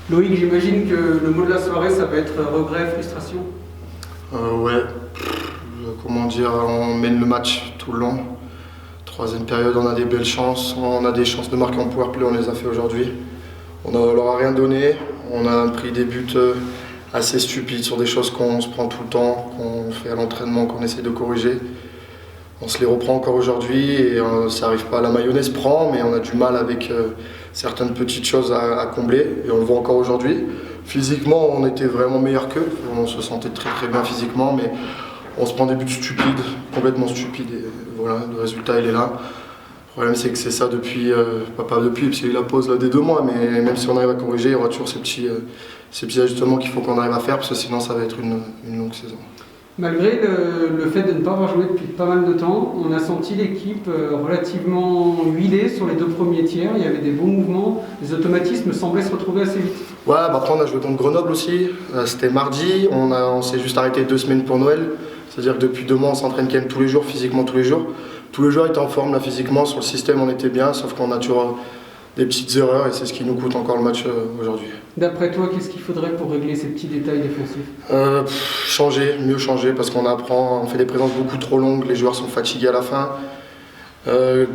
Loïc, j'imagine que le mot de la soirée, ça va être regret, frustration. Ouais, comment dire, on mène le match tout le long. Troisième période, on a des belles chances, on a des chances de marquer en powerplay, on les a fait aujourd'hui. On leur a rien donné, on a pris des buts assez stupides sur des choses qu'on se prend tout le temps, qu'on fait à l'entraînement, qu'on essaie de corriger. On se les reprend encore aujourd'hui et ça n'arrive pas. La mayonnaise prend, mais on a du mal avec certaines petites choses à combler et on le voit encore aujourd'hui. Physiquement, on était vraiment meilleur qu'eux, on se sentait très très bien physiquement, mais on se prend des buts stupides, complètement stupides. Et voilà, le résultat il est là. Le problème c'est que c'est ça depuis, pas depuis, parce qu'il y a eu la pause là, des 2 mois, mais même si on arrive à corriger, il y aura toujours ces petits ajustements qu'il faut qu'on arrive à faire, parce que sinon ça va être une longue saison. Malgré le fait de ne pas avoir joué depuis pas mal de temps, on a senti l'équipe relativement huilée sur les 2 premiers tiers. Il y avait des bons mouvements, les automatismes semblaient se retrouver assez vite. Ouais, après on a joué contre Grenoble aussi, c'était mardi, on s'est juste arrêté 2 semaines pour Noël. C'est-à-dire que depuis 2 mois on s'entraîne quand même tous les jours, physiquement tous les jours. Tous les joueurs étaient en forme là physiquement, sur le système on était bien, sauf qu'on a toujours des petites erreurs et c'est ce qui nous coûte encore le match aujourd'hui. D'après toi, qu'est-ce qu'il faudrait pour régler ces petits détails défensifs? Mieux changer parce qu'on apprend, on fait des présences beaucoup trop longues, les joueurs sont fatigués à la fin.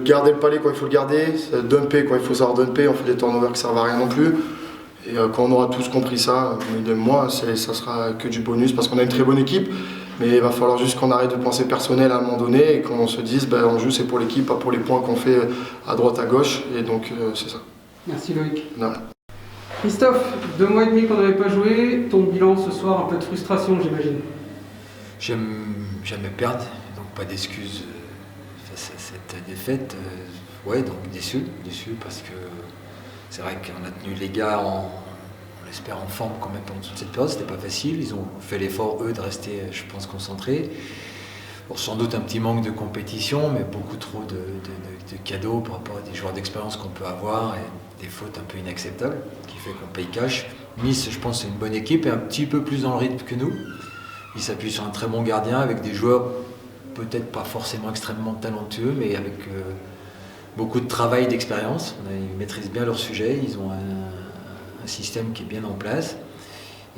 Garder le palais quand il faut le garder, dumper quand il faut savoir dumper, on fait des turnovers qui ne servent à rien non plus. Et quand on aura tous compris ça, moi, ça sera que du bonus parce qu'on a une très bonne équipe. Mais il va falloir juste qu'on arrête de penser personnel à un moment donné et qu'on se dise on joue c'est pour l'équipe, pas pour les points qu'on fait à droite à gauche. Et donc c'est ça. Merci Loïc. Non. Christophe, 2 mois et demi qu'on n'avait pas joué, ton bilan ce soir, un peu de frustration j'imagine. J'aime jamais perdre, donc pas d'excuses face à cette défaite. Ouais, donc déçu parce que c'est vrai qu'on a tenu les gars on l'espère en forme quand même pendant toute cette période, c'était pas facile, ils ont fait l'effort eux de rester, je pense, concentrés. Bon, sans doute un petit manque de compétition, mais beaucoup trop de cadeaux par rapport à des joueurs d'expérience qu'on peut avoir et des fautes un peu inacceptables qui fait qu'on paye cash. Nice, je pense, c'est une bonne équipe et un petit peu plus dans le rythme que nous. Ils s'appuient sur un très bon gardien avec des joueurs peut-être pas forcément extrêmement talentueux, mais avec beaucoup de travail et d'expérience. Ils maîtrisent bien leur sujet, ils ont un système qui est bien en place.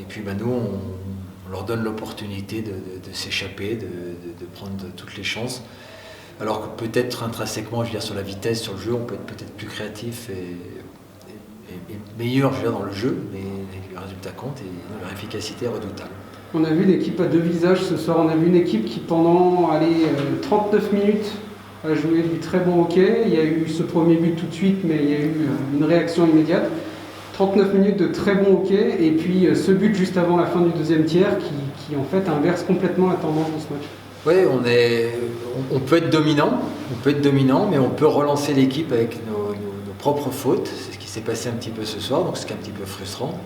Et puis nous, on leur donne l'opportunité de s'échapper, de prendre toutes les chances. Alors que peut-être intrinsèquement, je veux dire, sur la vitesse, sur le jeu, on peut être peut-être plus créatif et meilleur, je veux dire, dans le jeu, mais le résultat compte et leur efficacité est redoutable. On a vu une équipe à 2 visages ce soir. On a vu une équipe qui pendant 39 minutes a joué du très bon hockey. Il y a eu ce premier but tout de suite, mais il y a eu une réaction immédiate. 39 minutes de très bon hockey et puis ce but juste avant la fin du 2e tiers qui en fait inverse complètement la tendance de ce match. Oui, on peut être dominant, mais on peut relancer l'équipe avec nos propres fautes. C'est ce qui s'est passé un petit peu ce soir, donc c'est un petit peu frustrant.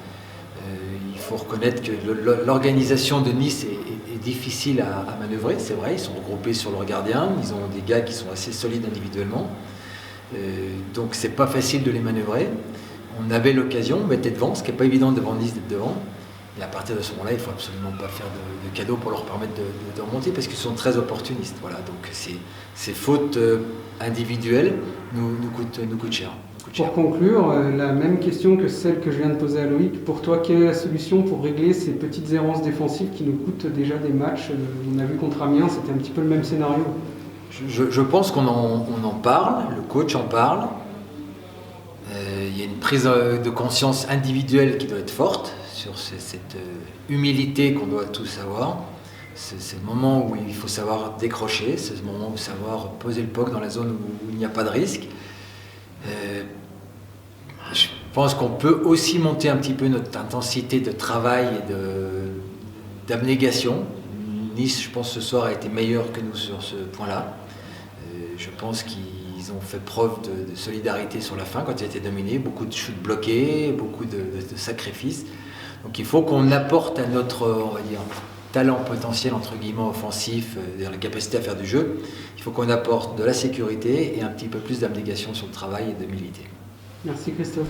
Il faut reconnaître que l'organisation de Nice est difficile à manœuvrer, c'est vrai, ils sont regroupés sur leur gardien, ils ont des gars qui sont assez solides individuellement, donc c'est pas facile de les manœuvrer. On avait l'occasion, on était devant, ce qui n'est pas évident devant Nice d'être devant. Et à partir de ce moment-là, il ne faut absolument pas faire de cadeaux pour leur permettre de remonter parce qu'ils sont très opportunistes. Voilà, donc ces fautes individuelles nous coûtent cher. Pour conclure, la même question que celle que je viens de poser à Loïc. Pour toi, quelle est la solution pour régler ces petites errances défensives qui nous coûtent déjà des matchs? On a vu contre Amiens, c'était un petit peu le même scénario. Je pense qu'on en parle, le coach en parle. Il y a une prise de conscience individuelle qui doit être forte sur cette humilité qu'on doit tous avoir. C'est le moment où il faut savoir décrocher, c'est le moment où savoir poser le puck dans la zone où il n'y a pas de risque. Je pense qu'on peut aussi monter un petit peu notre intensité de travail et d'abnégation. Nice, je pense, ce soir a été meilleur que nous sur ce point-là. Je pense qu'ils ont fait preuve de solidarité sur la fin quand ils étaient dominés, beaucoup de shoots bloqués, beaucoup de sacrifices. Donc il faut qu'on apporte à notre, on va dire, talent potentiel entre guillemets offensif, la capacité à faire du jeu, il faut qu'on apporte de la sécurité et un petit peu plus d'abnégation sur le travail et d'humilité. Merci Christophe.